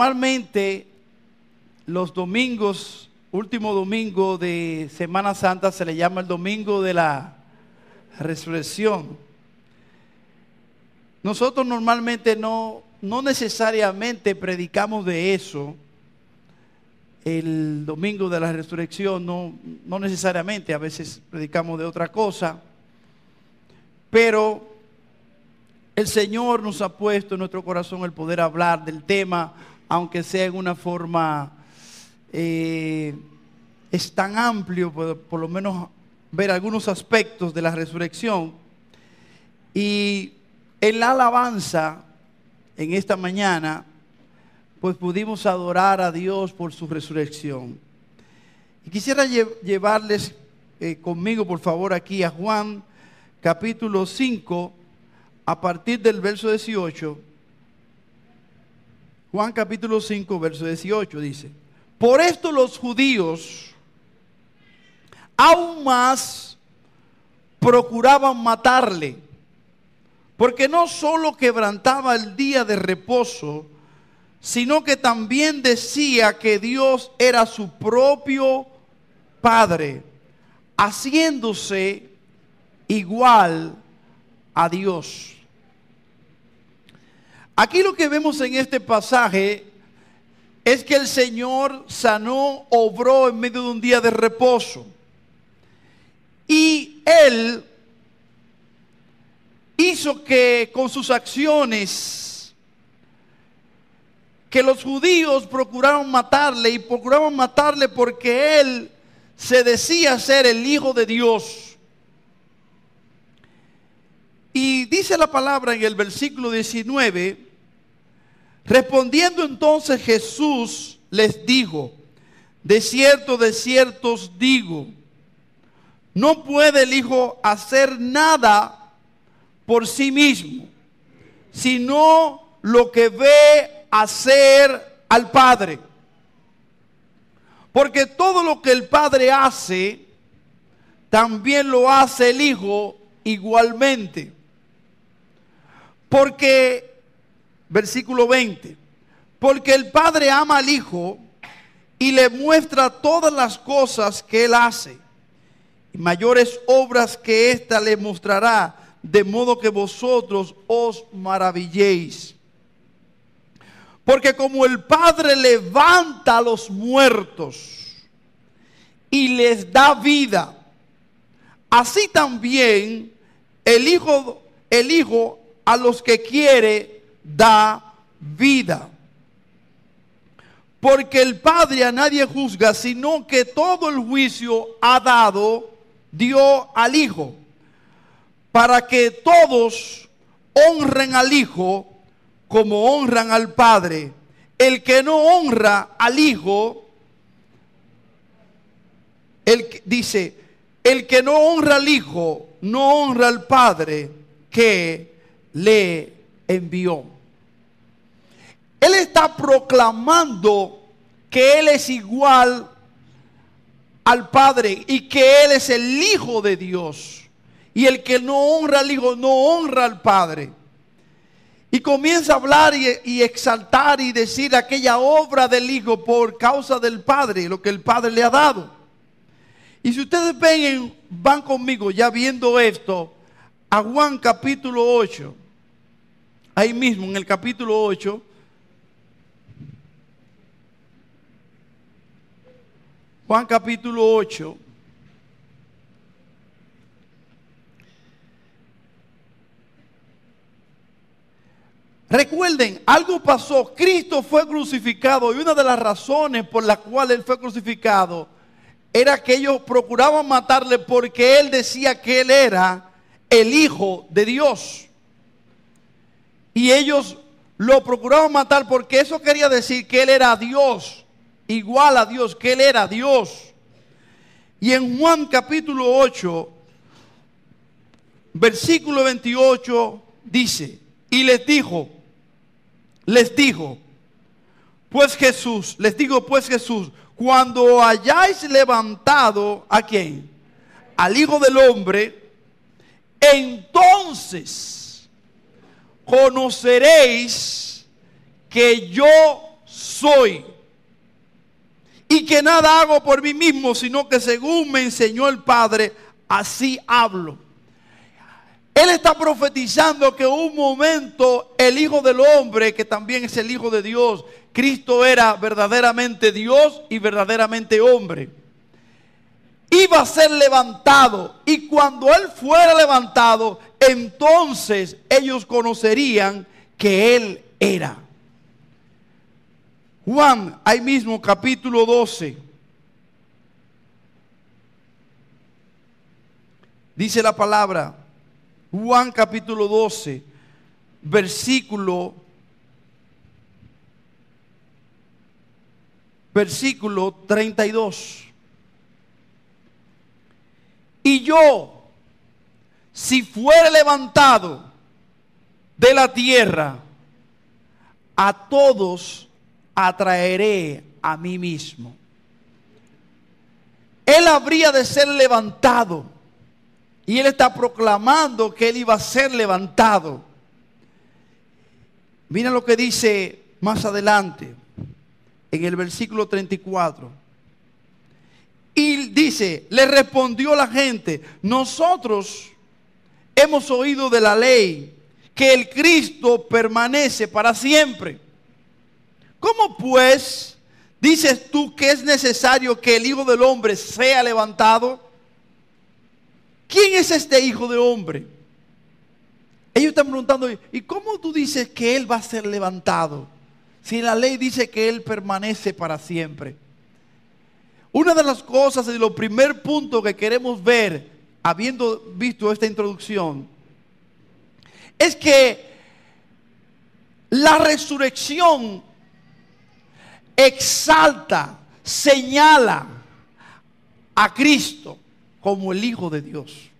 Normalmente los domingos, último domingo de Semana Santa, se le llama el domingo de la resurrección. Nosotros normalmente no necesariamente predicamos de eso. El domingo de la resurrección no necesariamente, a veces predicamos de otra cosa, pero el Señor nos ha puesto en nuestro corazón el poder hablar del tema, aunque sea en una forma, es tan amplio, por lo menos ver algunos aspectos de la resurrección. Y en la alabanza, en esta mañana, pues pudimos adorar a Dios por su resurrección. Y quisiera llevarles conmigo, por favor, aquí a Juan capítulo 5, a partir del verso 18. Juan capítulo 5, verso 18 dice: por esto los judíos aún más procuraban matarle, porque no solo quebrantaba el día de reposo, sino que también decía que Dios era su propio Padre, haciéndose igual a Dios. Aquí lo que vemos en este pasaje es que el Señor sanó, obró en medio de un día de reposo. Y Él hizo que con sus acciones, que los judíos procuraron matarle, y procuraban matarle porque Él se decía ser el Hijo de Dios. Y dice la palabra en el versículo 19: respondiendo entonces Jesús les dijo: de cierto os digo, no puede el Hijo hacer nada por sí mismo, sino lo que ve hacer al Padre. Porque todo lo que el Padre hace, también lo hace el Hijo igualmente. Porque, versículo 20, porque el Padre ama al Hijo y le muestra todas las cosas que Él hace, y mayores obras que ésta le mostrará, de modo que vosotros os maravilléis. Porque como el Padre levanta a los muertos y les da vida, así también el Hijo a los que quiere da vida. Porque el Padre a nadie juzga, sino que todo el juicio dio al Hijo, para que todos honren al Hijo como honran al Padre. El que no honra al Hijo, el que no honra al Hijo, no honra al Padre que le envió. Él está proclamando que Él es igual al Padre y que Él es el Hijo de Dios. Y el que no honra al Hijo, no honra al Padre. Y comienza a hablar y exaltar y decir aquella obra del Hijo por causa del Padre, lo que el Padre le ha dado. Y si ustedes van conmigo ya viendo esto, a Juan capítulo 8, ahí mismo en el capítulo 8, Juan capítulo 8, recuerden, algo pasó. Cristo fue crucificado y una de las razones por las cuales Él fue crucificado era que ellos procuraban matarle porque Él decía que Él era el Hijo de Dios. Y ellos lo procuraban matar porque eso quería decir que Él era Dios, igual a Dios, que Él era Dios. Y en Juan capítulo 8, versículo 28 dice: y les dijo, pues Jesús, cuando hayáis levantado ¿a quién? Al Hijo del Hombre, entonces conoceréis que yo soy. Y que nada hago por mí mismo, sino que según me enseñó el Padre, así hablo. Él está profetizando que un momento el Hijo del Hombre, que también es el Hijo de Dios, Cristo era verdaderamente Dios y verdaderamente hombre, iba a ser levantado. Y cuando Él fuera levantado, entonces ellos conocerían que Él era. Juan, ahí mismo, capítulo 12. Dice la palabra, Juan capítulo 12, versículo 32. Y yo, si fuere levantado de la tierra, a todos atraeré a mí mismo. Él habría de ser levantado. Y Él está proclamando que Él iba a ser levantado. Mira lo que dice más adelante, en el versículo 34. Y dice, le respondió la gente, nosotros hemos oído de la ley que el Cristo permanece para siempre. ¿Cómo pues dices tú que es necesario que el Hijo del Hombre sea levantado? ¿Quién es este Hijo de Hombre? Ellos están preguntando, ¿y cómo tú dices que Él va a ser levantado? Si la ley dice que Él permanece para siempre. Una de las cosas y los primer puntos que queremos ver, habiendo visto esta introducción, es que la resurrección exalta, señala a Cristo como el Hijo de Dios.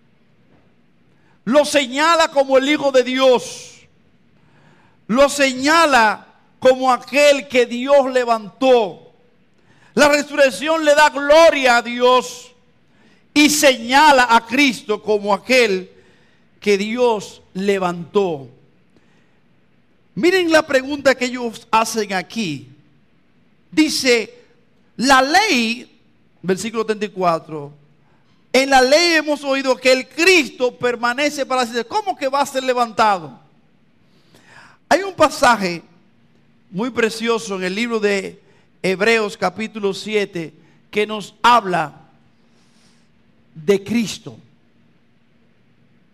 Lo señala como el Hijo de Dios. Lo señala como aquel que Dios levantó. La resurrección le da gloria a Dios y señala a Cristo como aquel que Dios levantó. Miren la pregunta que ellos hacen aquí. Dice, la ley, versículo 34, en la ley hemos oído que el Cristo permanece para siempre. ¿Cómo que va a ser levantado? Hay un pasaje muy precioso en el libro de Hebreos capítulo 7 que nos habla de Cristo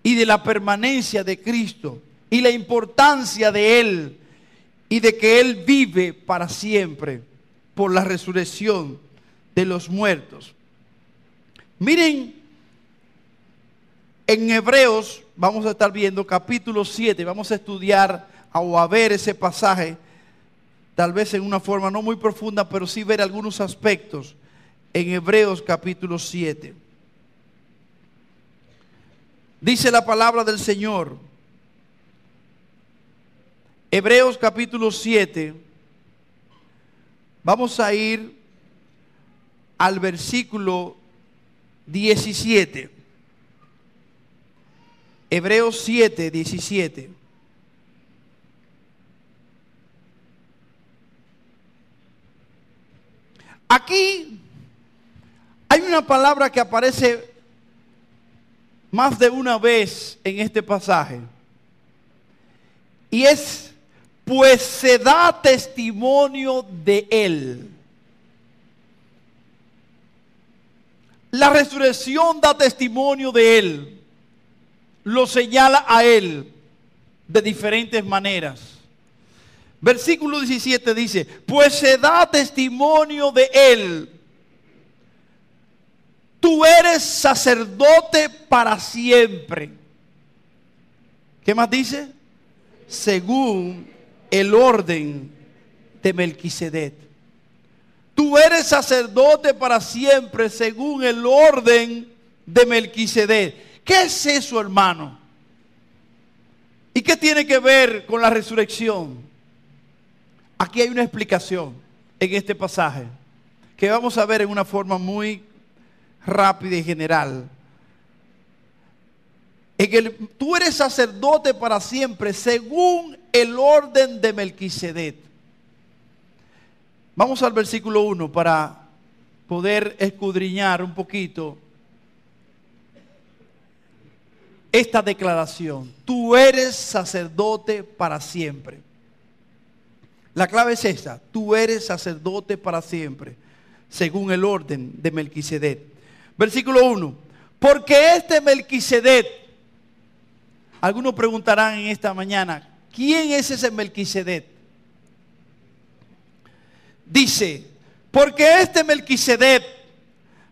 y de la permanencia de Cristo y la importancia de Él y de que Él vive para siempre por la resurrección de los muertos. Miren, en Hebreos vamos a estar viendo capítulo 7, vamos a estudiar o a ver ese pasaje, tal vez en una forma no muy profunda, pero sí ver algunos aspectos en Hebreos capítulo 7. Dice la palabra del Señor, Hebreos capítulo 7, vamos a ir al versículo 17. Hebreos 7, 17. Aquí hay una palabra que aparece más de una vez en este pasaje. Y es, pues se da testimonio de Él. La resurrección da testimonio de Él. Lo señala a Él de diferentes maneras. Versículo 17 dice, pues se da testimonio de Él. Tú eres sacerdote para siempre. ¿Qué más dice? Según el orden de Melquisedec. Tú eres sacerdote para siempre según el orden de Melquisedec. ¿Qué es eso, hermano? ¿Y qué tiene que ver con la resurrección? Aquí hay una explicación en este pasaje que vamos a ver en una forma muy rápida y general. Tú eres sacerdote para siempre según el orden de Melquisedec. Vamos al versículo 1 para poder escudriñar un poquito esta declaración. Tú eres sacerdote para siempre. La clave es esta: tú eres sacerdote para siempre, según el orden de Melquisedec. Versículo 1. Porque este Melquisedec, algunos preguntarán en esta mañana, ¿quién es ese Melquisedec? Dice, porque este Melquisedec,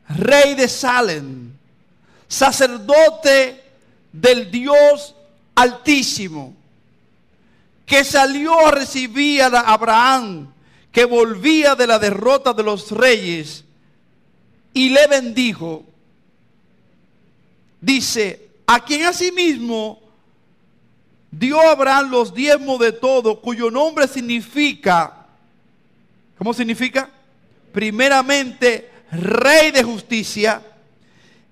rey de Salem, sacerdote del Dios Altísimo, que salió a recibir a Abraham, que volvía de la derrota de los reyes, y le bendijo, dice, a quien asimismo dio a Abraham los diezmos de todo, cuyo nombre significa, ¿cómo significa? Primeramente, rey de justicia,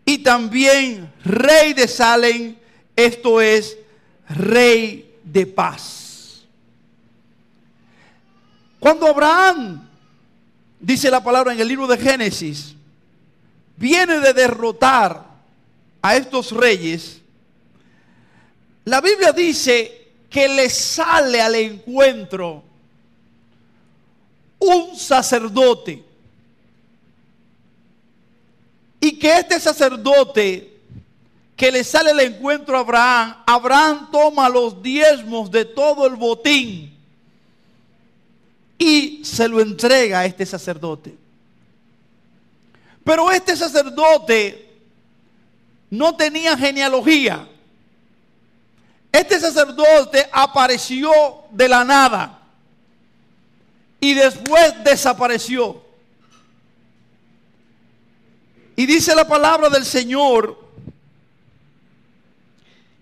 y también rey de Salem, esto es, rey de paz. Cuando Abraham, dice la palabra en el libro de Génesis, viene de derrotar a estos reyes, la Biblia dice que le sale al encuentro un sacerdote. Y que este sacerdote que le sale al encuentro a Abraham, Abraham toma los diezmos de todo el botín y se lo entrega a este sacerdote. Pero este sacerdote no tenía genealogía. Este sacerdote apareció de la nada y después desapareció. Y dice la palabra del Señor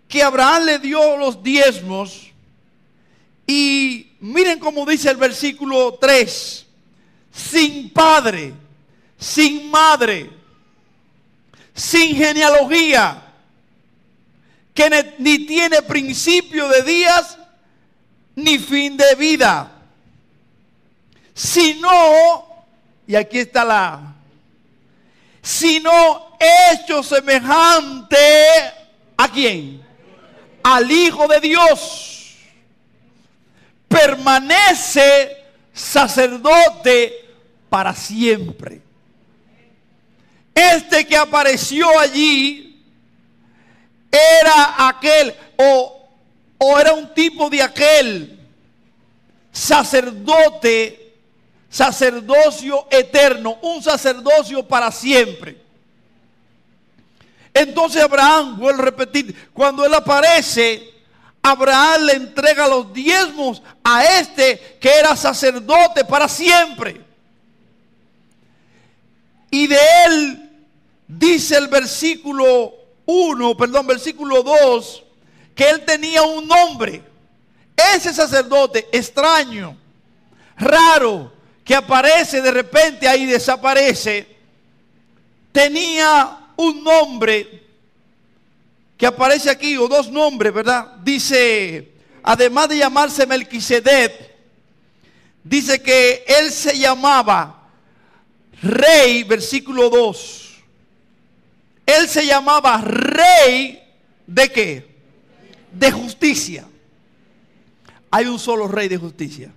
que Abraham le dio los diezmos. Y miren cómo dice el versículo 3. Sin padre, sin madre, sin genealogía, que ni tiene principio de días ni fin de vida, sino, y aquí está sino hecho semejante, ¿a quién? Al Hijo de Dios. Permanece sacerdote para siempre. Este que apareció allí era aquel, o era un tipo de aquel sacerdote, sacerdocio eterno, un sacerdocio para siempre. Entonces Abraham, vuelvo a repetir, cuando él aparece, Abraham le entrega los diezmos a este que era sacerdote para siempre. Y de él dice el versículo 2, que él tenía un nombre. Ese sacerdote extraño, raro, que aparece de repente ahí, desaparece, tenía un nombre que aparece aquí, o dos nombres, ¿verdad? Dice, además de llamarse Melquisedec, dice que él se llamaba rey, versículo 2. Él se llamaba rey ¿de qué? De justicia. Hay un solo rey de justicia.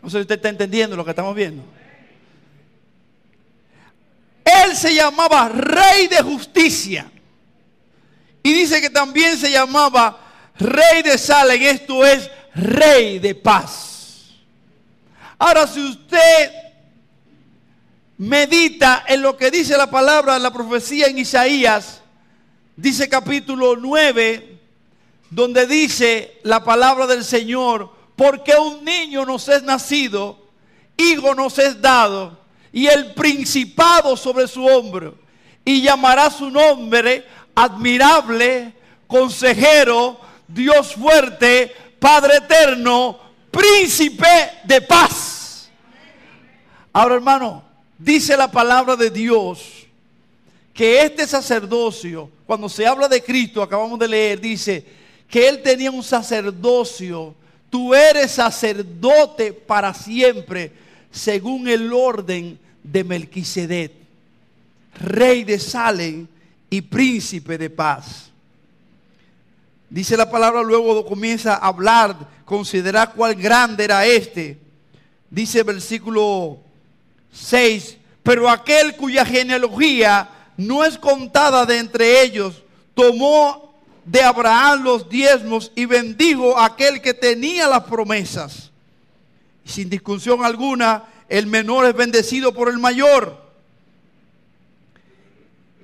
No sé si usted está entendiendo lo que estamos viendo. Él se llamaba rey de justicia. Y dice que también se llamaba rey de Salem, esto es rey de paz. Ahora, si usted medita en lo que dice la palabra, la profecía en Isaías, dice capítulo 9, donde dice la palabra del Señor, porque un niño nos es nacido, hijo nos es dado, y el principado sobre su hombro, y llamará su nombre admirable, consejero, Dios fuerte, Padre eterno, príncipe de paz. Ahora, hermano, dice la palabra de Dios que este sacerdocio, cuando se habla de Cristo, acabamos de leer, dice que él tenía un sacerdocio. Tú eres sacerdote para siempre. según el orden de Melquisedec, rey de Salem y príncipe de paz. Dice la palabra, luego comienza a hablar, considerar cuál grande era este. Dice versículo 6, pero aquel cuya genealogía no es contada de entre ellos, tomó de Abraham los diezmos y bendijo a aquel que tenía las promesas. Y sin discusión alguna, el menor es bendecido por el mayor.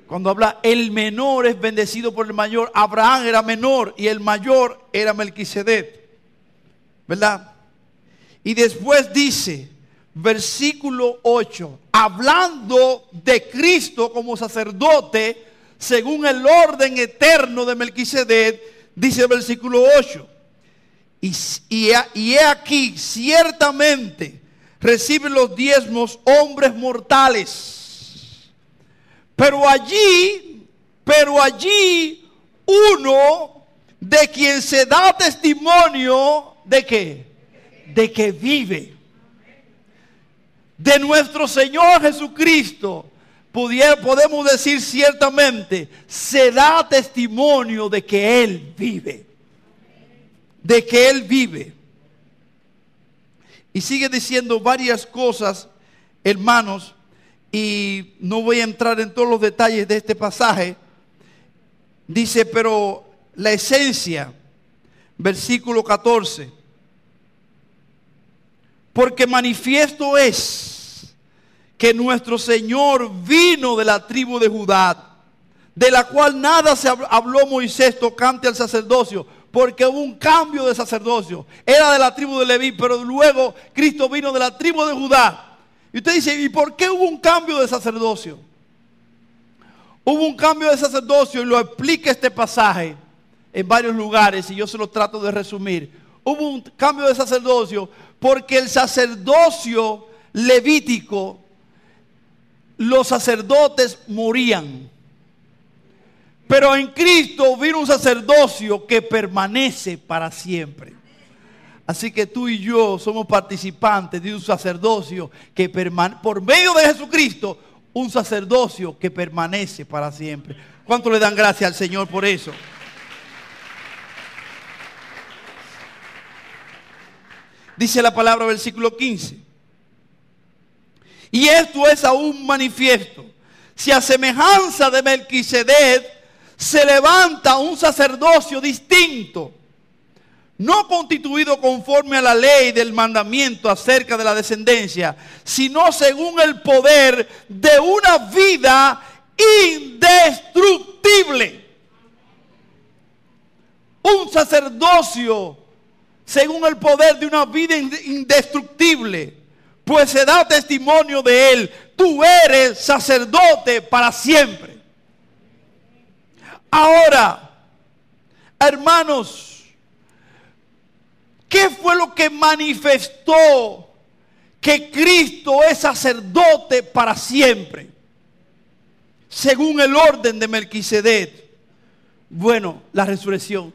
Cuando habla el menor es bendecido por el mayor, Abraham era menor y el mayor era Melquisedec, ¿verdad? Y después dice, versículo 8, hablando de Cristo como sacerdote, según el orden eterno de Melquisedec, dice el versículo 8, y he aquí, ciertamente reciben los diezmos hombres mortales. Pero allí uno de quien se da testimonio de ¿qué? De que vive. De nuestro Señor Jesucristo, podemos decir ciertamente, se da testimonio de que Él vive. De que Él vive. Y sigue diciendo varias cosas, hermanos, y no voy a entrar en todos los detalles de este pasaje. Dice, pero la esencia, versículo 14, porque manifiesto es que nuestro Señor vino de la tribu de Judá, de la cual nada se habló Moisés tocante al sacerdocio, porque hubo un cambio de sacerdocio. Era de la tribu de Leví, pero luego Cristo vino de la tribu de Judá. Y usted dice, ¿y por qué hubo un cambio de sacerdocio? Hubo un cambio de sacerdocio y lo explica este pasaje en varios lugares y yo se lo trato de resumir. Hubo un cambio de sacerdocio porque el sacerdocio levítico, los sacerdotes morían. Pero en Cristo vino un sacerdocio que permanece para siempre. Así que tú y yo somos participantes de un sacerdocio que por medio de Jesucristo, un sacerdocio que permanece para siempre. ¿Cuánto le dan gracias al Señor por eso? Dice la palabra, versículo 15. Y esto es aún manifiesto. Si a semejanza de Melquisedec se levanta un sacerdocio distinto, no constituido conforme a la ley del mandamiento acerca de la descendencia, sino según el poder de una vida indestructible. Un sacerdocio según el poder de una vida indestructible, pues se da testimonio de él. Tú eres sacerdote para siempre. Ahora, hermanos, ¿qué fue lo que manifestó que Cristo es sacerdote para siempre? Según el orden de Melquisedec. Bueno, la resurrección.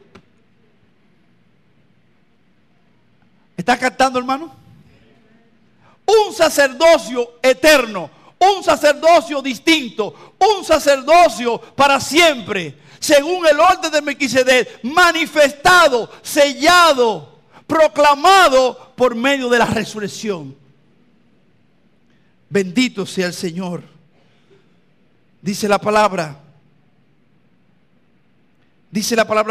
¿Está captando, hermano? Un sacerdocio eterno, un sacerdocio distinto, un sacerdocio para siempre. Según el orden de Melquisedec, manifestado, sellado, proclamado por medio de la resurrección. Bendito sea el Señor. Dice la palabra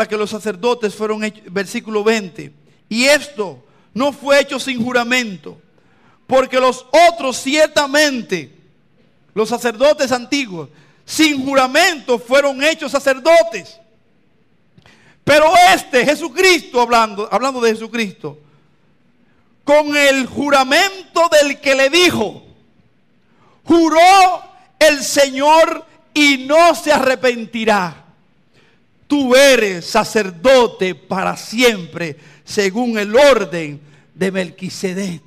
que los sacerdotes fueron hechos, versículo 20. Y esto no fue hecho sin juramento, porque los otros ciertamente, los sacerdotes antiguos, sin juramento fueron hechos sacerdotes. Pero Jesucristo, hablando de Jesucristo, con el juramento del que le dijo, juró el Señor y no se arrepentirá. Tú eres sacerdote para siempre, según el orden de Melquisedec.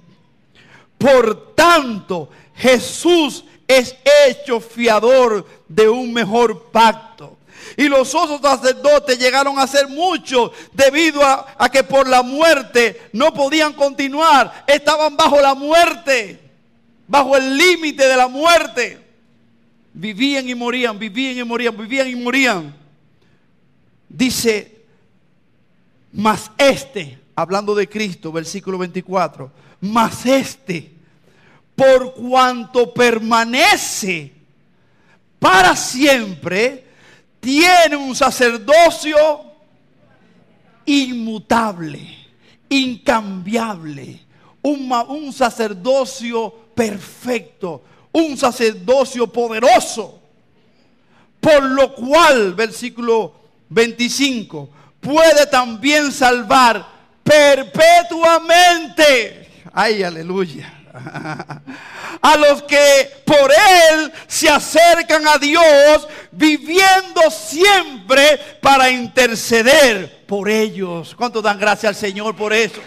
Por tanto, Jesús es hecho fiador de un mejor pacto. Y los otros sacerdotes llegaron a ser muchos debido a que por la muerte no podían continuar. Estaban bajo la muerte. bajo el límite de la muerte. Vivían y morían, vivían y morían, vivían y morían. Dice, mas este, hablando de Cristo, versículo 24, mas este, por cuanto permanece para siempre, tiene un sacerdocio inmutable, incambiable, un sacerdocio perfecto, un sacerdocio poderoso, por lo cual, versículo 25, puede también salvar perpetuamente, ay, aleluya, a los que por él se acercan a Dios, viviendo siempre para interceder por ellos. ¿Cuántos dan gracias al Señor por eso?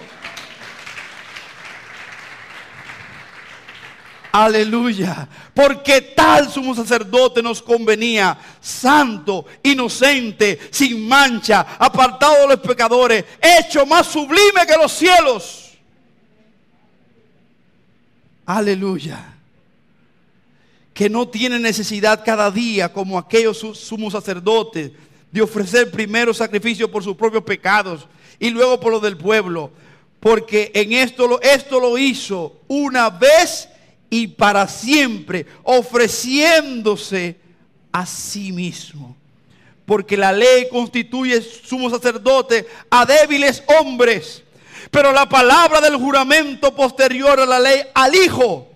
Aleluya, porque tal sumo sacerdote nos convenía, santo, inocente, sin mancha, apartado de los pecadores, hecho más sublime que los cielos. Aleluya, que no tiene necesidad cada día, como aquellos sumos sacerdotes, de ofrecer primero sacrificio por sus propios pecados y luego por los del pueblo, porque en esto lo hizo una vez y para siempre, ofreciéndose a sí mismo. Porque la ley constituye sumo sacerdote a débiles hombres, pero la palabra del juramento posterior a la ley al Hijo,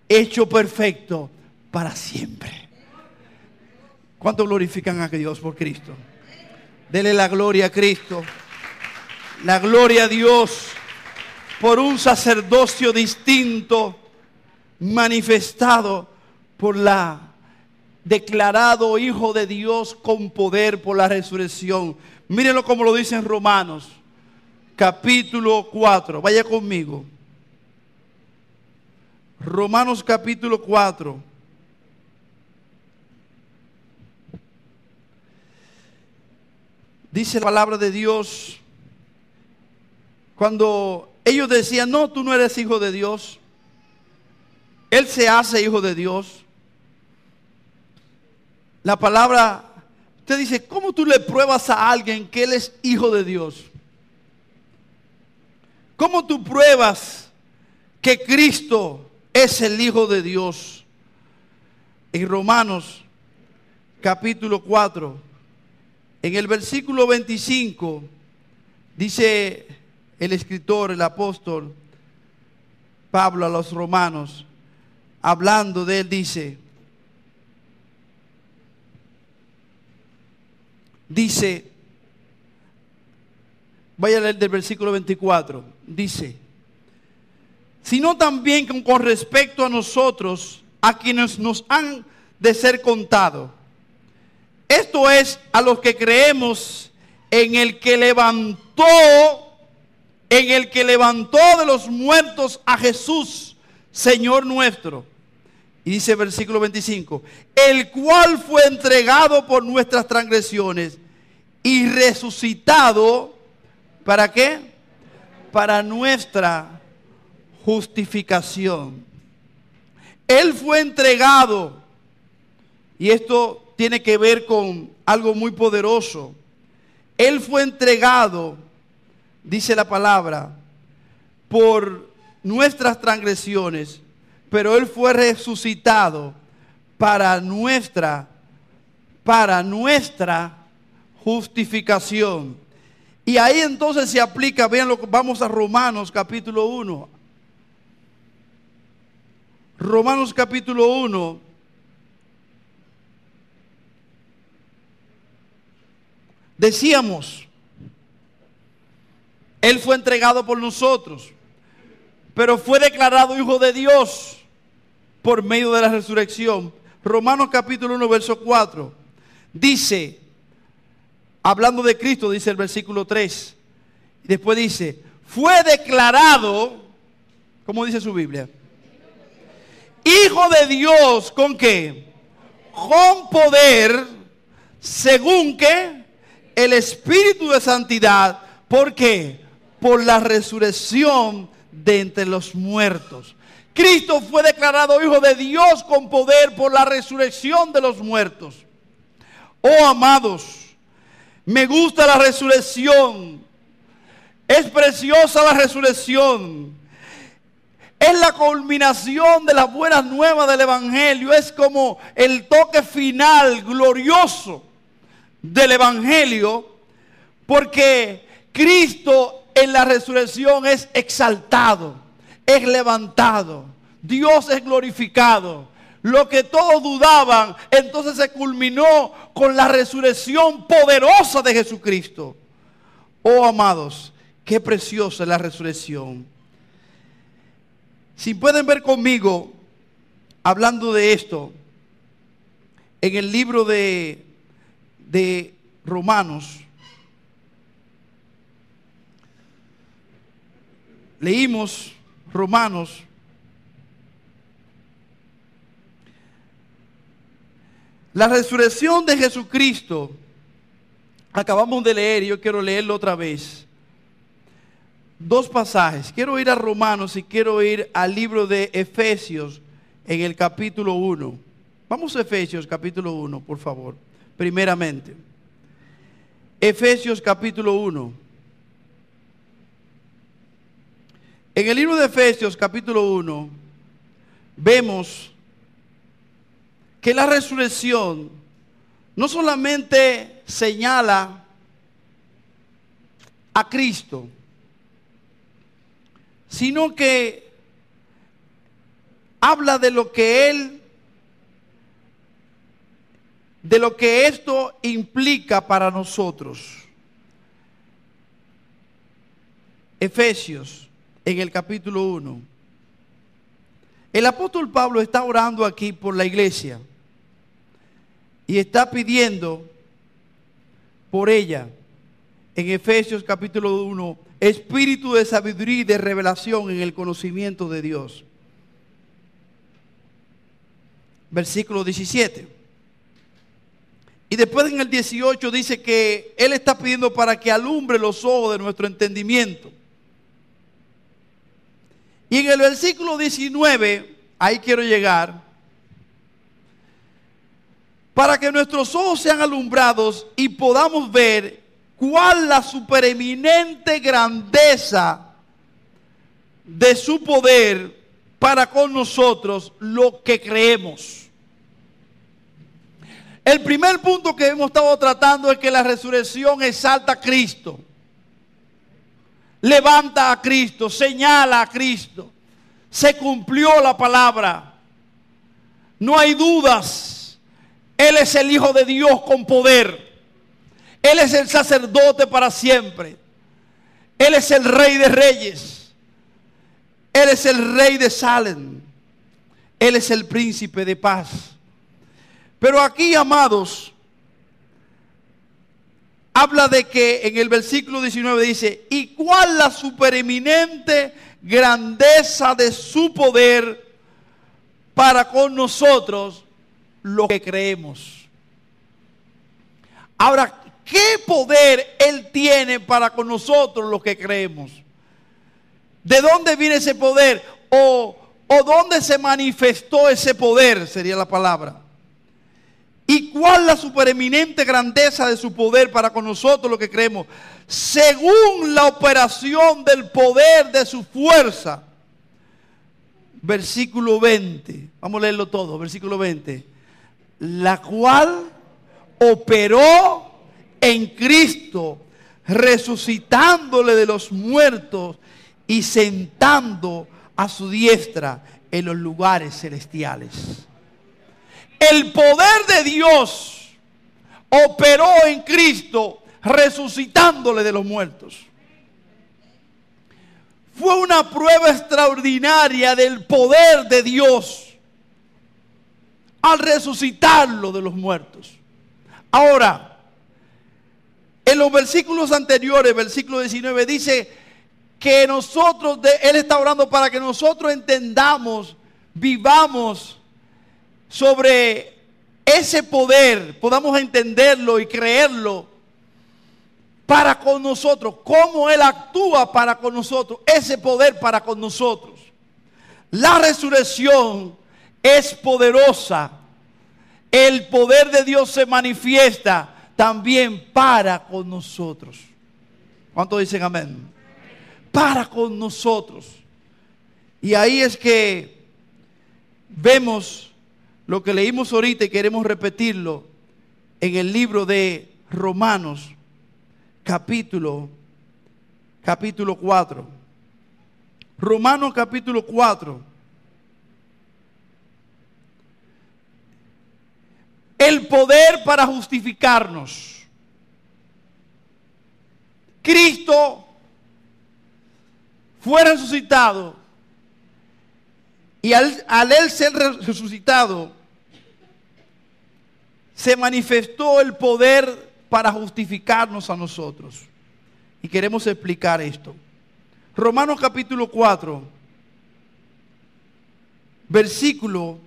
hecho perfecto para siempre. ¿Cuánto glorifican a Dios por Cristo? Dele la gloria a Cristo, la gloria a Dios por un sacerdocio distinto, manifestado por la declarado Hijo de Dios con poder por la resurrección. Mírenlo como lo dice en Romanos capítulo 4. Vaya conmigo. Romanos capítulo 4. Dice la palabra de Dios, cuando ellos decían, no, tú no eres hijo de Dios, Él se hace hijo de Dios. La palabra, usted dice, ¿cómo tú le pruebas a alguien que Él es hijo de Dios? ¿Cómo tú pruebas que Cristo es el Hijo de Dios? En Romanos capítulo 4, en el versículo 25, dice el escritor, el apóstol Pablo a los romanos, hablando de él, dice, vaya a leer del versículo 24, dice, sino también con respecto a nosotros, a quienes nos han de ser contados. Esto es, a los que creemos en el que levantó de los muertos a Jesús, Señor nuestro. Y dice el versículo 25, el cual fue entregado por nuestras transgresiones y resucitado, ¿para qué? Para nuestra justificación. Él fue entregado, y esto tiene que ver con algo muy poderoso. Él fue entregado, dice la palabra, por nuestras transgresiones, pero Él fue resucitado para nuestra justificación. Y ahí entonces se aplica, vean, vamos a Romanos capítulo 1. Romanos capítulo 1. Decíamos, Él fue entregado por nosotros, pero fue declarado Hijo de Dios por medio de la resurrección. Romanos capítulo 1, verso 4. Dice, hablando de Cristo, dice el versículo 3. Después dice, fue declarado, ¿cómo dice su Biblia? Hijo de Dios, ¿con qué? Con poder, según que el Espíritu de Santidad. ¿Por qué? Por la resurrección de entre los muertos. Cristo fue declarado Hijo de Dios con poder por la resurrección de los muertos. Oh amados, me gusta la resurrección. Es preciosa la resurrección. Es la culminación de las buenas nuevas del Evangelio. Es como el toque final glorioso del Evangelio. Porque Cristo en la resurrección es exaltado, es levantado. Dios es glorificado. Lo que todos dudaban, entonces se culminó con la resurrección poderosa de Jesucristo. Oh amados, qué preciosa es la resurrección. Si pueden ver conmigo, hablando de esto, en el libro de Romanos, leímos Romanos, la resurrección de Jesucristo, acabamos de leer y yo quiero leerlo otra vez. Dos pasajes, quiero ir a Romanos y quiero ir al libro de Efesios en el capítulo 1. Vamos a Efesios capítulo 1, por favor, primeramente. Efesios capítulo 1. En el libro de Efesios capítulo 1 vemos que la resurrección no solamente señala a Cristo, sino que habla de lo que esto implica para nosotros. Efesios, en el capítulo 1. El apóstol Pablo está orando aquí por la iglesia y está pidiendo por ella, en Efesios capítulo 1, espíritu de sabiduría y de revelación en el conocimiento de Dios. Versículo 17. Y después en el 18 dice que Él está pidiendo para que alumbre los ojos de nuestro entendimiento. Y en el versículo 19, ahí quiero llegar, para que nuestros ojos sean alumbrados y podamos ver cuál la supereminente grandeza de su poder para con nosotros, lo que creemos. El primer punto que hemos estado tratando es que la resurrección exalta a Cristo, levanta a Cristo, señala a Cristo. Se cumplió la palabra. No hay dudas. Él es el Hijo de Dios con poder. Él es el sacerdote para siempre. Él es el Rey de Reyes. Él es el Rey de Salem. Él es el Príncipe de Paz. Pero aquí, amados, habla de que en el versículo 19 dice, ¿y cuál la supereminente grandeza de su poder para con nosotros los que creemos? Ahora, ¿qué poder Él tiene para con nosotros los que creemos? ¿De dónde viene ese poder? ¿O dónde se manifestó ese poder? Sería la palabra. ¿Y cuál la supereminente grandeza de su poder para con nosotros los que creemos? Según la operación del poder de su fuerza. Versículo 20. Vamos a leerlo todo. Versículo 20. La cual operó en Cristo, resucitándole de los muertos y sentando a su diestra en los lugares celestiales. El poder de Dios operó en Cristo, resucitándole de los muertos. Fue una prueba extraordinaria del poder de Dios al resucitarlo de los muertos. Ahora, en los versículos anteriores, versículo 19, dice que nosotros, Él está orando para que nosotros entendamos, vivamos sobre ese poder, podamos entenderlo y creerlo para con nosotros, cómo Él actúa para con nosotros, ese poder para con nosotros. La resurrección es poderosa. El poder de Dios se manifiesta también para con nosotros. ¿Cuántos dicen amén? Para con nosotros. Y ahí es que vemos lo que leímos ahorita y queremos repetirlo en el libro de Romanos, capítulo 4. Romanos capítulo 4. El poder para justificarnos. Cristo fue resucitado y al Él ser resucitado se manifestó el poder para justificarnos a nosotros. Y queremos explicar esto. Romanos capítulo 4, versículo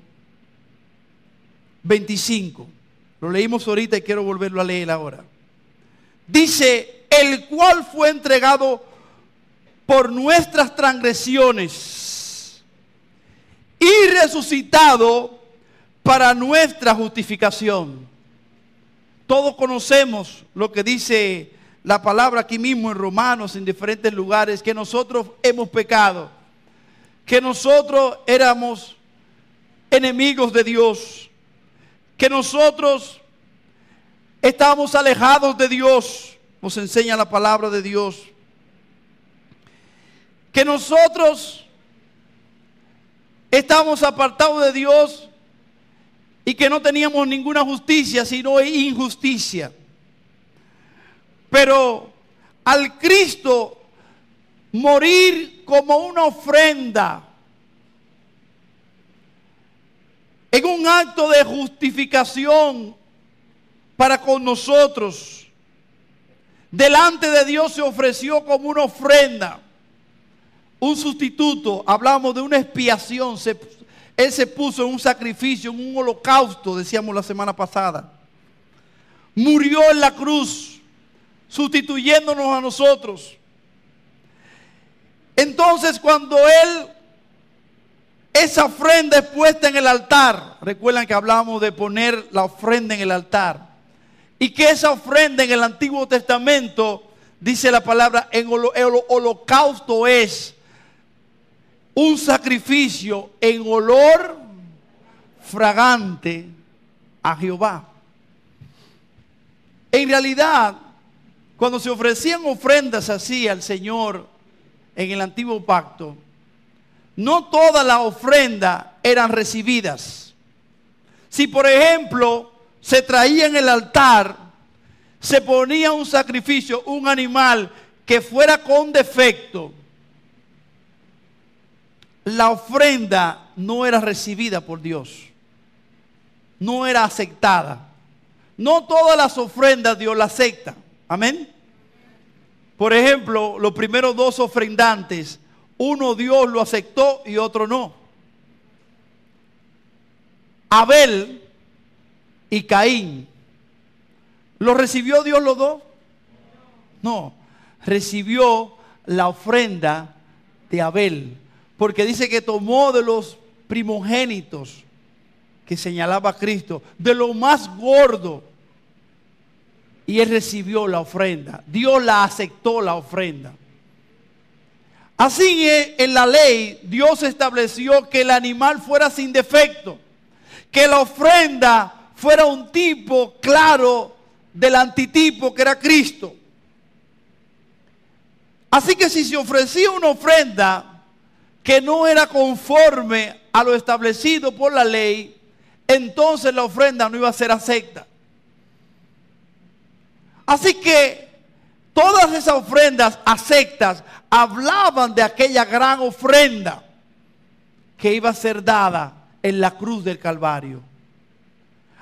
25. Lo leímos ahorita y quiero volverlo a leer ahora. Dice, el cual fue entregado por nuestras transgresiones y resucitado para nuestra justificación. Todos conocemos lo que dice la palabra aquí mismo en Romanos, en diferentes lugares, que nosotros hemos pecado, que nosotros éramos enemigos de Dios, que nosotros estábamos alejados de Dios, nos enseña la palabra de Dios, que nosotros estábamos apartados de Dios y que no teníamos ninguna justicia, sino injusticia. Pero al Cristo morir como una ofrenda, en un acto de justificación para con nosotros, delante de Dios se ofreció como una ofrenda, un sustituto. Hablamos de una expiación. Él se puso en un sacrificio, en un holocausto, decíamos la semana pasada. Murió en la cruz, sustituyéndonos a nosotros. Entonces, cuando esa ofrenda es puesta en el altar, recuerdan que hablábamos de poner la ofrenda en el altar, y que esa ofrenda en el Antiguo Testamento, dice la palabra, en el holocausto es un sacrificio en olor fragante a Jehová. En realidad, cuando se ofrecían ofrendas así al Señor en el antiguo pacto, no todas las ofrendas eran recibidas. Si por ejemplo se traía en el altar, se ponía un sacrificio, un animal que fuera con defecto, la ofrenda no era recibida por Dios, no era aceptada. No todas las ofrendas Dios las acepta. Amén. Por ejemplo, los primeros dos ofrendantes, uno Dios lo aceptó y otro no. Abel y Caín, ¿lo recibió Dios los dos? No, recibió la ofrenda de Abel, porque dice que tomó de los primogénitos que señalaba a Cristo, de lo más gordo, y él recibió la ofrenda. Dios la aceptó, la ofrenda. Así en la ley, Dios estableció que el animal fuera sin defecto, que la ofrenda fuera un tipo claro del antitipo que era Cristo. Así que si se ofrecía una ofrenda que no era conforme a lo establecido por la ley, entonces la ofrenda no iba a ser acepta. Así que todas esas ofrendas aceptas hablaban de aquella gran ofrenda que iba a ser dada en la cruz del Calvario.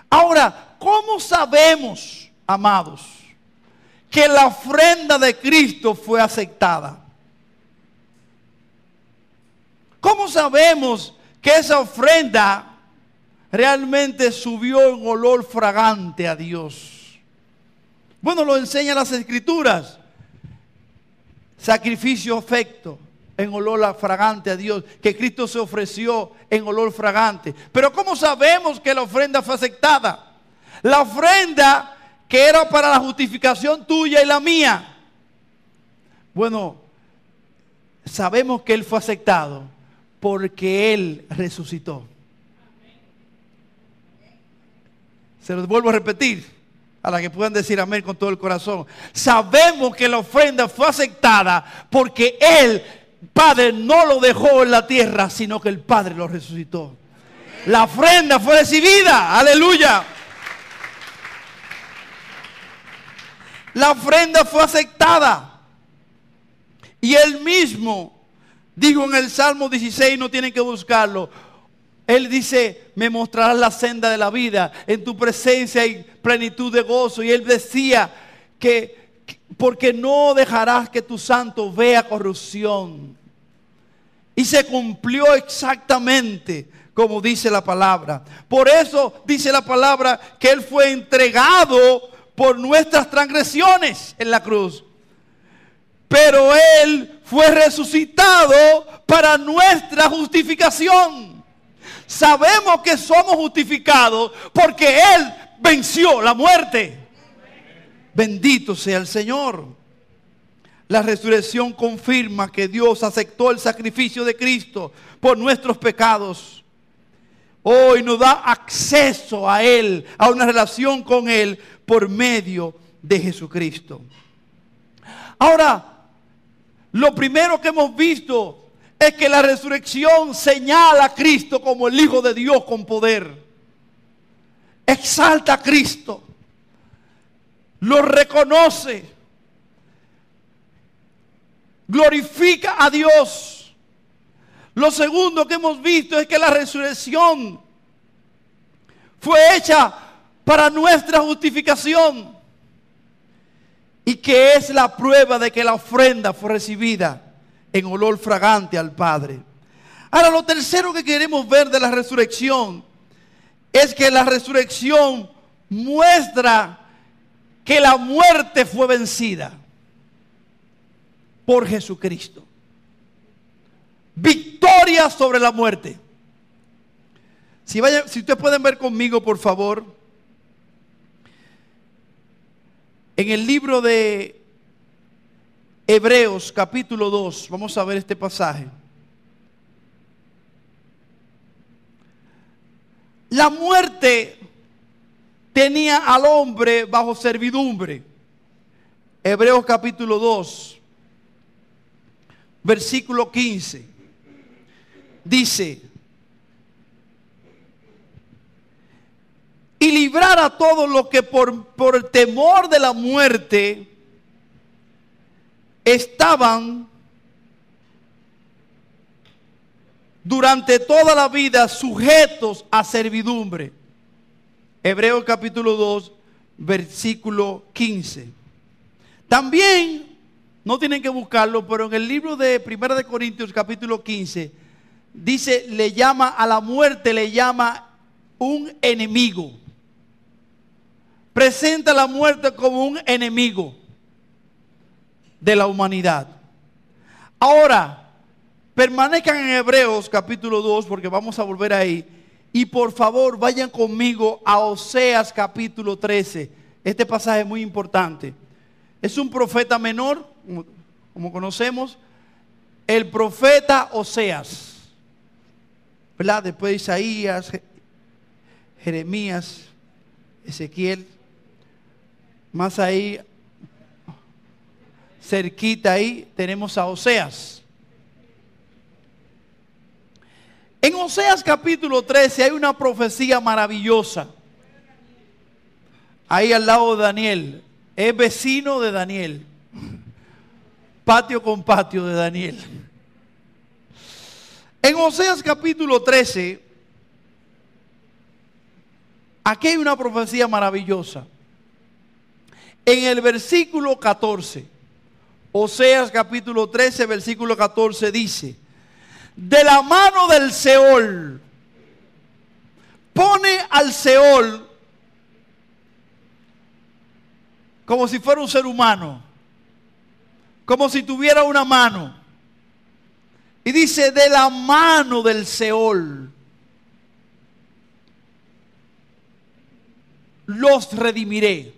Ahora, ¿cómo sabemos, amados, que la ofrenda de Cristo fue aceptada? ¿Cómo sabemos que esa ofrenda realmente subió en olor fragante a Dios? Bueno, lo enseñan las Escrituras. Sacrificio, afecto. en olor fragante a Dios, que Cristo se ofreció en olor fragante. Pero ¿cómo sabemos que la ofrenda fue aceptada? La ofrenda que era para la justificación tuya y la mía. Bueno, sabemos que Él fue aceptado porque Él resucitó. Se los vuelvo a repetir, a la que puedan decir amén con todo el corazón. Sabemos que la ofrenda fue aceptada porque Él, Padre, no lo dejó en la tierra, sino que el Padre lo resucitó. La ofrenda fue recibida, aleluya. La ofrenda fue aceptada. Y Él mismo dijo en el Salmo 16, no tienen que buscarlo. Él dice, me mostrarás la senda de la vida, en tu presencia hay plenitud de gozo. Y Él decía que porque no dejarás que tu santo vea corrupción. Y se cumplió exactamente como dice la palabra. Por eso dice la palabra que Él fue entregado por nuestras transgresiones en la cruz. Pero Él fue resucitado para nuestra justificación. Sabemos que somos justificados porque Él venció la muerte. Bendito sea el Señor. La resurrección confirma que Dios aceptó el sacrificio de Cristo por nuestros pecados. Hoy nos da acceso a Él, a una relación con Él por medio de Jesucristo. Ahora, lo primero que hemos visto es que la resurrección señala a Cristo como el Hijo de Dios con poder. Exalta a Cristo. Lo reconoce. Glorifica a Dios. Lo segundo que hemos visto es que la resurrección fue hecha para nuestra justificación. Y que es la prueba de que la ofrenda fue recibida en olor fragante al Padre. Ahora, lo tercero que queremos ver de la resurrección es que la resurrección muestra que la muerte fue vencida por Jesucristo. Victoria sobre la muerte. Si ustedes pueden ver conmigo, por favor, en el libro de Hebreos capítulo 2, vamos a ver este pasaje. La muerte tenía al hombre bajo servidumbre. Hebreos capítulo 2, versículo 15. Dice: y librar a todos los que por el temor de la muerte estaban durante toda la vida sujetos a servidumbre. Hebreos capítulo 2, versículo 15. También, no tienen que buscarlo, pero en el libro de 1 de Corintios capítulo 15, dice, le llama a la muerte, le llama un enemigo. Presenta la muerte como un enemigo de la humanidad. Ahora, permanezcan en Hebreos capítulo 2 porque vamos a volver ahí. Y por favor vayan conmigo a Oseas capítulo 13. Este pasaje es muy importante. Es un profeta menor, como conocemos, el profeta Oseas, ¿verdad? Después de Isaías, Jeremías, Ezequiel, más ahí, cerquita ahí, tenemos a Oseas. En Oseas capítulo 13 hay una profecía maravillosa. Ahí al lado de Daniel. Es vecino de Daniel. Patio con patio de Daniel. En Oseas capítulo 13, aquí hay una profecía maravillosa. En el versículo 14, Oseas capítulo 13, versículo 14 dice: de la mano del Seol, pone al Seol como si fuera un ser humano, como si tuviera una mano. Y dice, de la mano del Seol los redimiré.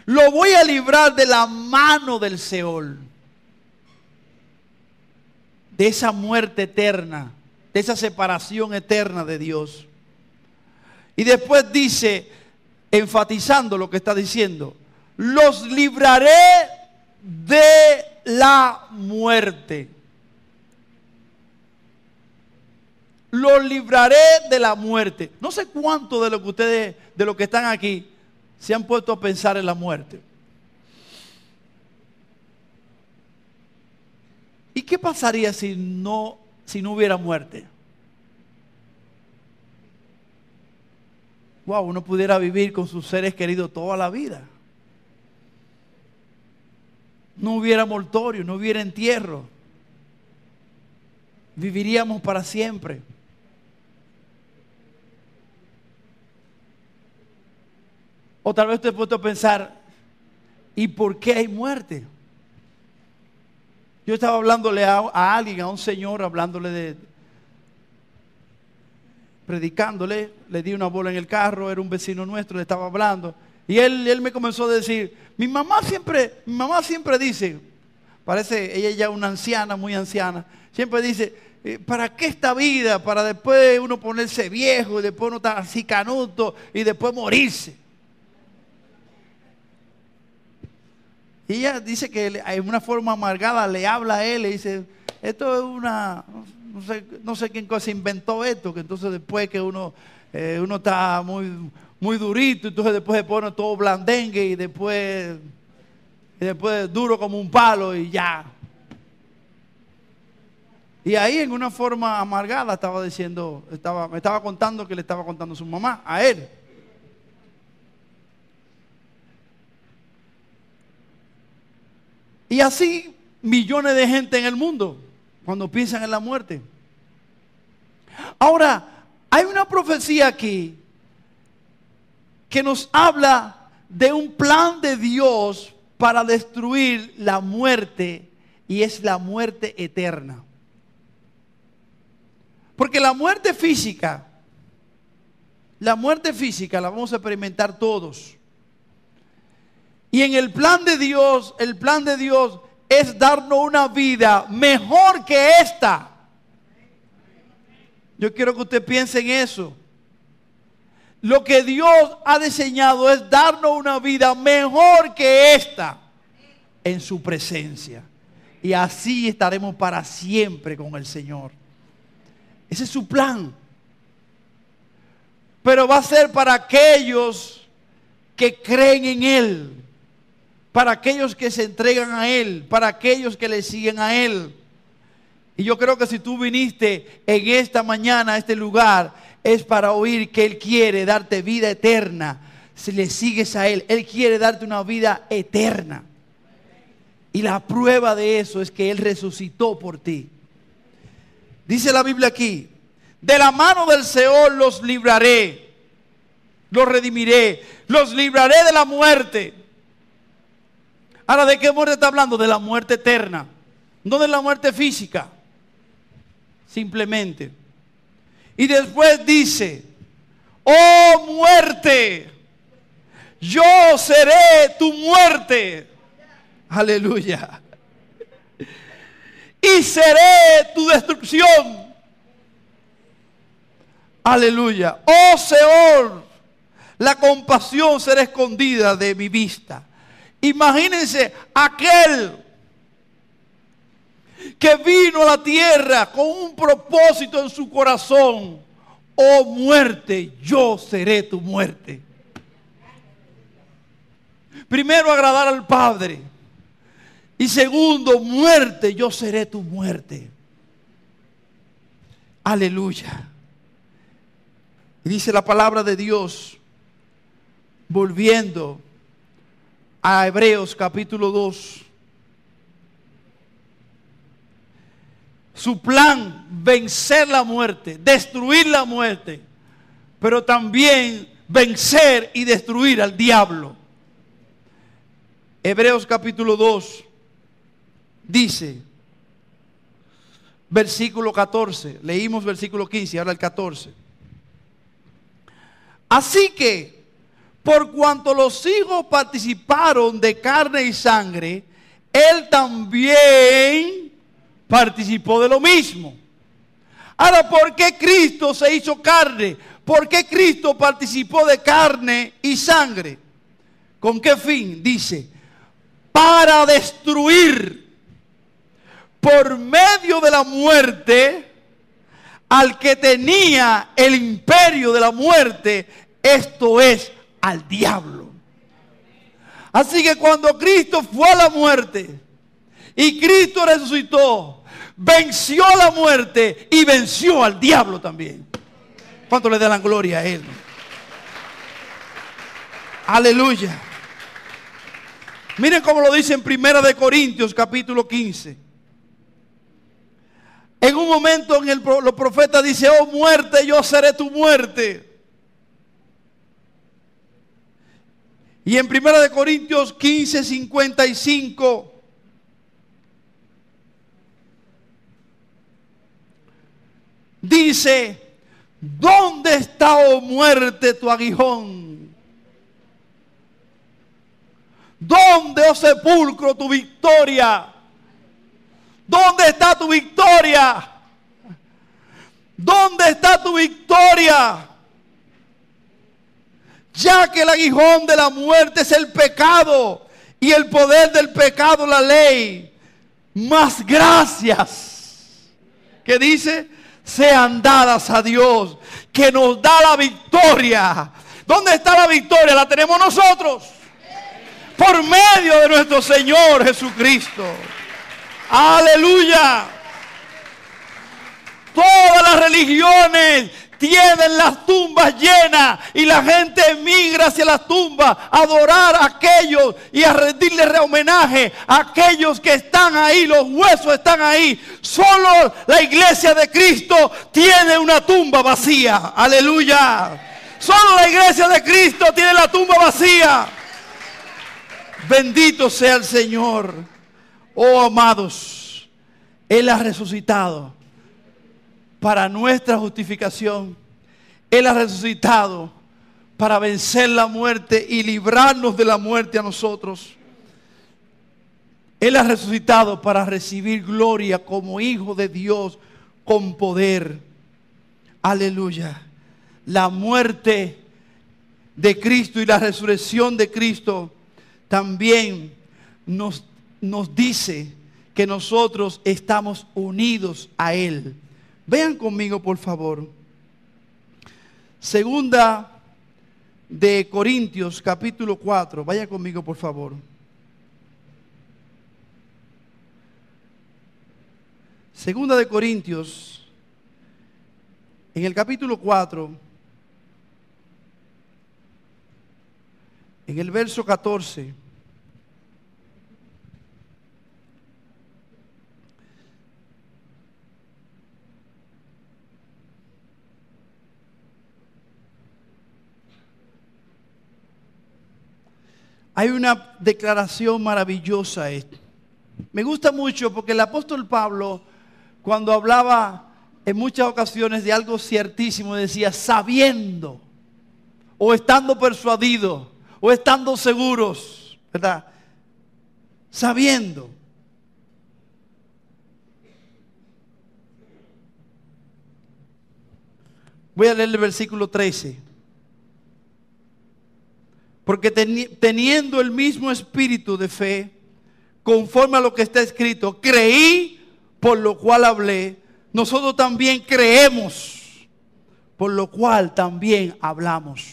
Lo voy a librar de la mano del Seol. De esa muerte eterna, de esa separación eterna de Dios. Y después dice, enfatizando lo que está diciendo, los libraré de la muerte. Los libraré de la muerte. No sé cuántos de lo que ustedes, de los que están aquí, se han puesto a pensar en la muerte. ¿Y qué pasaría si no hubiera muerte? Wow, uno pudiera vivir con sus seres queridos toda la vida. No hubiera mortorio, no hubiera entierro. Viviríamos para siempre. O tal vez te he puesto a pensar, ¿y por qué hay muerte? Yo estaba hablándole a alguien, a un señor, predicándole, le di una bola en el carro, era un vecino nuestro, le estaba hablando. Y él me comenzó a decir, mi mamá siempre dice, parece ella ya una anciana, muy anciana, siempre dice, ¿para qué esta vida? Para después uno ponerse viejo, y después uno estar así canuto, y después morirse. Y ella dice que en una forma amargada le habla a él y dice, esto es no sé quién cosa inventó esto, que entonces después que uno está muy durito, entonces después se pone todo blandengue y después duro como un palo y ya. Y ahí en una forma amargada me estaba contando que le estaba contando su mamá a él. Y así millones de gente en el mundo cuando piensan en la muerte. Ahora, hay una profecía aquí que nos habla de un plan de Dios para destruir la muerte, y es la muerte eterna. Porque la muerte física la vamos a experimentar todos. Y en el plan de Dios es darnos una vida mejor que esta. Yo quiero que usted piense en eso. Lo que Dios ha diseñado es darnos una vida mejor que esta en su presencia. Y así estaremos para siempre con el Señor. Ese es su plan. Pero va a ser para aquellos que creen en Él. Para aquellos que se entregan a Él, para aquellos que le siguen a Él. Y yo creo que si tú viniste en esta mañana a este lugar, es para oír que Él quiere darte vida eterna. Si le sigues a Él, Él quiere darte una vida eterna. Y la prueba de eso es que Él resucitó por ti. Dice la Biblia aquí, de la mano del Seol los libraré, los redimiré, los libraré de la muerte. Ahora, ¿de qué muerte está hablando? De la muerte eterna, no de la muerte física, simplemente. Y después dice, oh muerte, yo seré tu muerte. Aleluya. Y seré tu destrucción. Aleluya. Oh Seol, la compasión será escondida de mi vista. Imagínense aquel que vino a la tierra con un propósito en su corazón. Oh muerte, yo seré tu muerte. Primero, agradar al Padre. Y segundo, muerte, yo seré tu muerte. Aleluya. Y dice la palabra de Dios, volviendo a Hebreos capítulo 2. Su plan, vencer la muerte, destruir la muerte, pero también vencer y destruir al diablo. Hebreos capítulo 2 dice, versículo 14. Leímos versículo 15, ahora el 14. Así que, por cuanto los hijos participaron de carne y sangre, Él también participó de lo mismo. Ahora, ¿por qué Cristo se hizo carne? ¿Por qué Cristo participó de carne y sangre? ¿Con qué fin? Dice, para destruir por medio de la muerte al que tenía el imperio de la muerte, esto es, al diablo. Así que cuando Cristo fue a la muerte y Cristo resucitó, venció la muerte y venció al diablo también. ¿Cuánto le da la gloria a Él? Aleluya. Miren cómo lo dice en 1 Corintios capítulo 15. En un momento los profetas dicen, oh muerte, yo seré tu muerte. Y en 1 Corintios 15, 55, dice, ¿dónde está, oh muerte, tu aguijón? ¿Dónde, oh sepulcro, tu victoria? ¿Dónde está tu victoria? ¿Dónde está tu victoria? Ya que el aguijón de la muerte es el pecado y el poder del pecado la ley. Más gracias, que dice, sean dadas a Dios, que nos da la victoria. ¿Dónde está la victoria? La tenemos nosotros, por medio de nuestro Señor Jesucristo. Aleluya. Todas las religiones tienen las tumbas llenas y la gente emigra hacia las tumbas a adorar a aquellos y a rendirle homenaje a aquellos que están ahí. Los huesos están ahí. Solo la iglesia de Cristo tiene una tumba vacía. Aleluya. Solo la iglesia de Cristo tiene la tumba vacía. Bendito sea el Señor. Oh amados, Él ha resucitado para nuestra justificación. Él ha resucitado para vencer la muerte y librarnos de la muerte a nosotros. Él ha resucitado para recibir gloria como Hijo de Dios con poder. Aleluya. La muerte de Cristo y la resurrección de Cristo también nos dice que nosotros estamos unidos a Él. Vean conmigo, por favor. Segunda de Corintios, capítulo 4. Vaya conmigo, por favor. Segunda de Corintios, en el capítulo 4, en el verso 14. Hay una declaración maravillosa. Me gusta mucho porque el apóstol Pablo, cuando hablaba en muchas ocasiones de algo ciertísimo, decía sabiendo, o estando persuadido, o estando seguros, ¿verdad? Sabiendo. Voy a leer el versículo 13. Porque teniendo el mismo espíritu de fe, conforme a lo que está escrito, creí, por lo cual hablé. Nosotros también creemos, por lo cual también hablamos.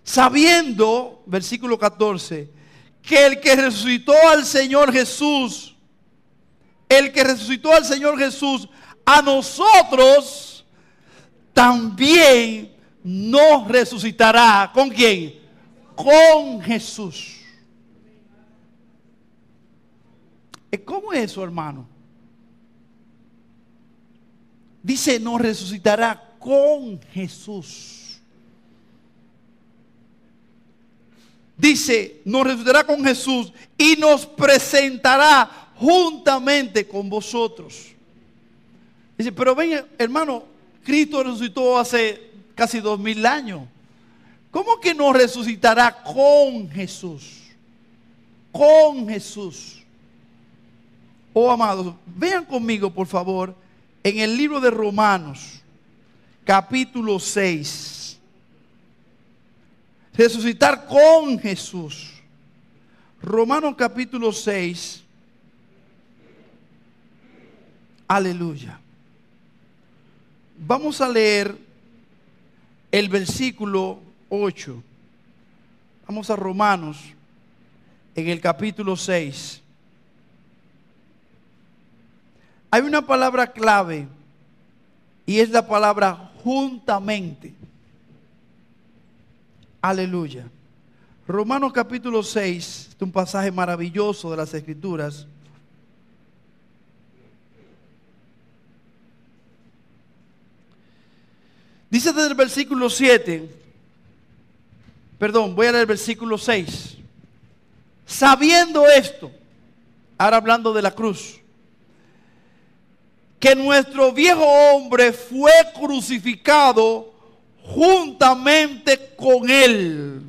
Sabiendo, versículo 14, que el que resucitó al Señor Jesús, a nosotros también nos resucitará. ¿Con quién? Con Jesús. ¿Cómo es eso, hermano? Dice, nos resucitará con Jesús. Dice, nos resucitará con Jesús y nos presentará juntamente con vosotros. Dice, pero ven, hermano, Cristo resucitó hace casi 2000 años. ¿Cómo que no resucitará con Jesús? Con Jesús. Oh, amados, vean conmigo, por favor, en el libro de Romanos, capítulo 6. Resucitar con Jesús. Romanos capítulo 6. Aleluya. Vamos a leer el versículo 8. Vamos a Romanos en el capítulo 6. Hay una palabra clave y es la palabra juntamente. Aleluya. Romanos capítulo 6, es un pasaje maravilloso de las Escrituras. Dice desde el versículo 7, perdón, voy a leer el versículo 6. Sabiendo esto, ahora hablando de la cruz, que nuestro viejo hombre fue crucificado juntamente con él,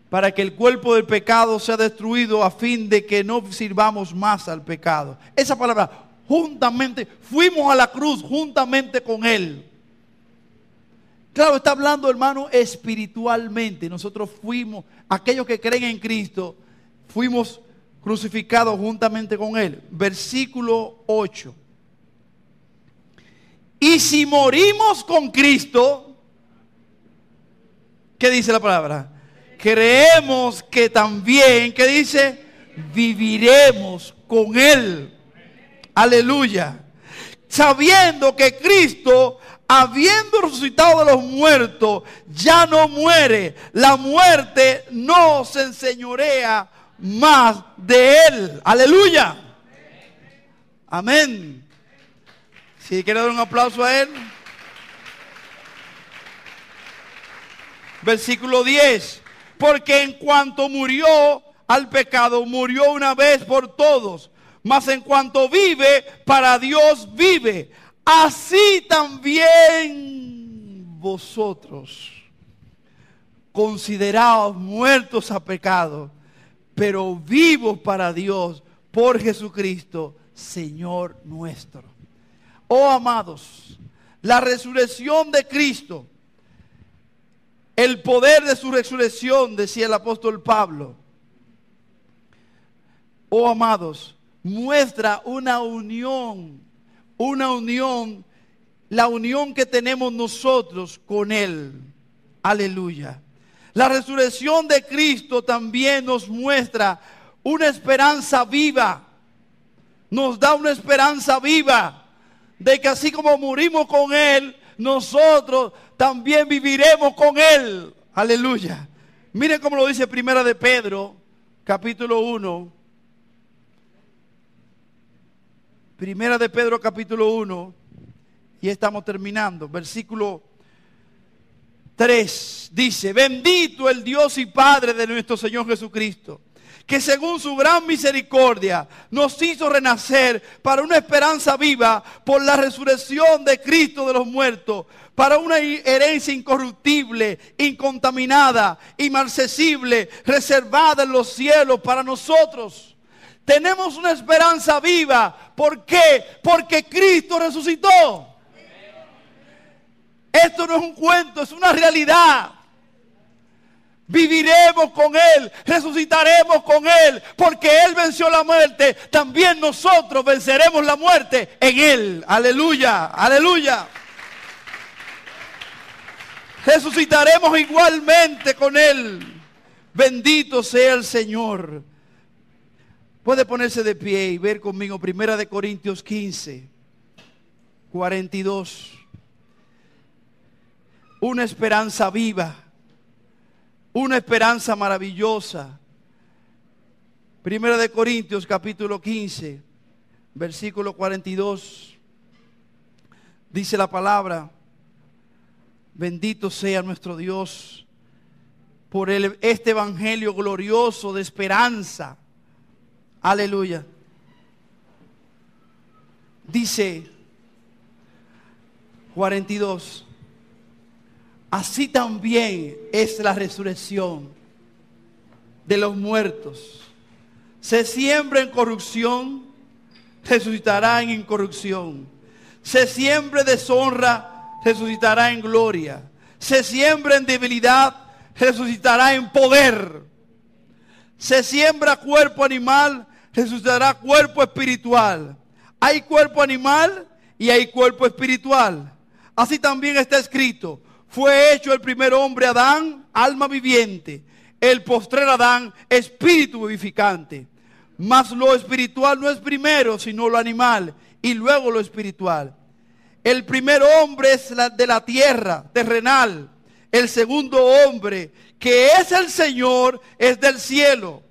para que el cuerpo del pecado sea destruido, a fin de que no sirvamos más al pecado. Esa palabra, juntamente, fuimos a la cruz juntamente con él. Claro, está hablando, hermano, espiritualmente. Nosotros fuimos, aquellos que creen en Cristo, fuimos crucificados juntamente con él. Versículo 8. Y si morimos con Cristo, ¿qué dice la palabra? Creemos que también, ¿qué dice? Viviremos con él. Aleluya. Sabiendo que Cristo, habiendo resucitado de los muertos, ya no muere. La muerte no se enseñorea más de él. Aleluya. Amén. Si quiere dar un aplauso a él. Versículo 10. Porque en cuanto murió al pecado, murió una vez por todos. Mas en cuanto vive, para Dios vive. Así también vosotros, consideraos muertos a pecado, pero vivos para Dios por Jesucristo, Señor nuestro. Oh, amados, la resurrección de Cristo, el poder de su resurrección, decía el apóstol Pablo. Oh, amados, muestra una unión, la unión que tenemos nosotros con Él. Aleluya. La resurrección de Cristo también nos muestra una esperanza viva. Nos da una esperanza viva de que así como morimos con Él, nosotros también viviremos con Él. Aleluya. Miren cómo lo dice Primera de Pedro, capítulo 1. Primera de Pedro, capítulo 1. Y estamos terminando. Versículo 3 dice: bendito el Dios y Padre de nuestro Señor Jesucristo, que según su gran misericordia nos hizo renacer para una esperanza viva por la resurrección de Cristo de los muertos, para una herencia incorruptible, incontaminada, inmarcesible, reservada en los cielos para nosotros. Tenemos una esperanza viva. ¿Por qué? Porque Cristo resucitó. Esto no es un cuento, es una realidad. Viviremos con Él, resucitaremos con Él, porque Él venció la muerte. También nosotros venceremos la muerte en Él. Aleluya, aleluya. Resucitaremos igualmente con Él. Bendito sea el Señor. Puede ponerse de pie y ver conmigo Primera de Corintios 15, 42. Una esperanza viva. Una esperanza maravillosa. Primera de Corintios capítulo 15, versículo 42. Dice la palabra: bendito sea nuestro Dios por este evangelio glorioso de esperanza. Aleluya. Dice 42. Así también es la resurrección de los muertos. Se siembra en corrupción, resucitará en incorrupción. Se siembra en deshonra, resucitará en gloria. Se siembra en debilidad, resucitará en poder. Se siembra cuerpo animal, resucitará cuerpo espiritual. Hay cuerpo animal y hay cuerpo espiritual. Así también está escrito: fue hecho el primer hombre Adán, alma viviente; el postrer Adán, espíritu vivificante. Mas lo espiritual no es primero, sino lo animal, y luego lo espiritual. El primer hombre es de la tierra, terrenal. El segundo hombre, que es el Señor, es del cielo.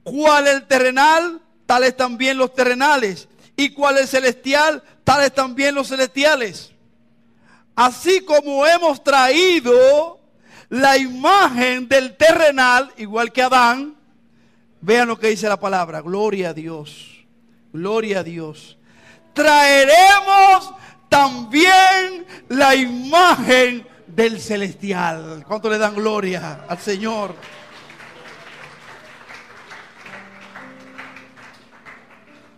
Cual el terrenal, tales también los terrenales. Y cual el celestial, tales también los celestiales. Así como hemos traído la imagen del terrenal, igual que Adán, vean lo que dice la palabra: gloria a Dios, gloria a Dios. Traeremos también la imagen del celestial. ¿Cuánto le dan gloria al Señor?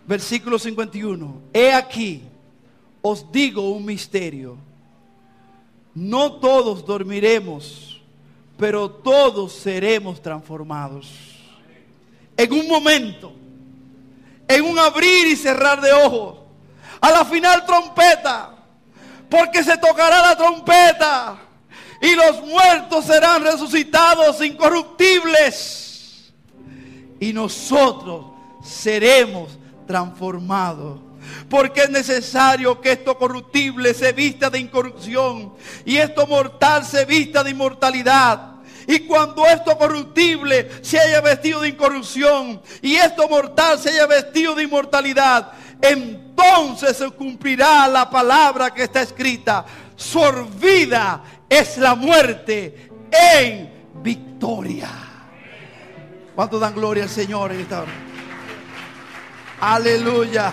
Versículo 51. He aquí, os digo un misterio. No todos dormiremos, pero todos seremos transformados. En un momento, en un abrir y cerrar de ojos, a la final trompeta, porque se tocará la trompeta y los muertos serán resucitados incorruptibles y nosotros seremos transformados. Porque es necesario que esto corruptible se vista de incorrupción y esto mortal se vista de inmortalidad. Y cuando esto corruptible se haya vestido de incorrupción y esto mortal se haya vestido de inmortalidad, entonces se cumplirá la palabra que está escrita: sorbida es la muerte en victoria. ¿Cuánto dan gloria al Señor en esta hora? Aleluya.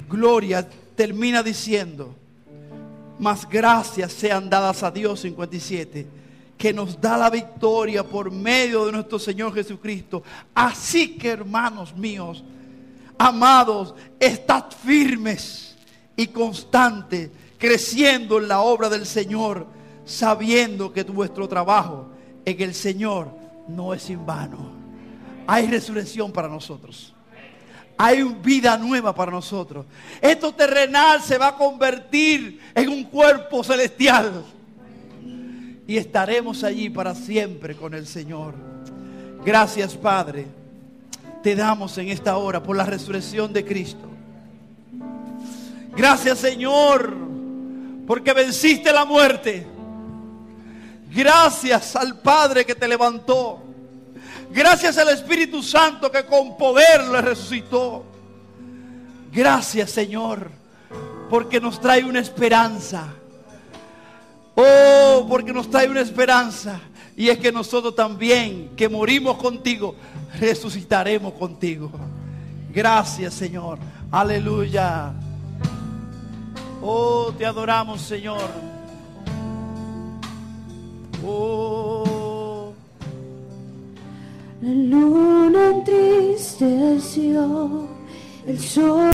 Gloria. Termina diciendo: mas gracias sean dadas a Dios, 57, que nos da la victoria por medio de nuestro Señor Jesucristo. Así que, hermanos míos, amados, estad firmes y constantes, creciendo en la obra del Señor, sabiendo que vuestro trabajo en el Señor no es en vano. Hay resurrección para nosotros. Hay vida nueva para nosotros. Esto terrenal se va a convertir en un cuerpo celestial. Y estaremos allí para siempre con el Señor. Gracias, Padre. Te damos en esta hora por la resurrección de Cristo. Gracias, Señor, porque venciste la muerte. Gracias al Padre que te levantó. Gracias al Espíritu Santo que con poder le resucitó. Gracias, Señor, porque nos trae una esperanza. Oh, porque nos trae una esperanza. Y es que nosotros también, que morimos contigo, resucitaremos contigo. Gracias, Señor. Aleluya. Oh, te adoramos, Señor. Oh. La luna entristeció, el sol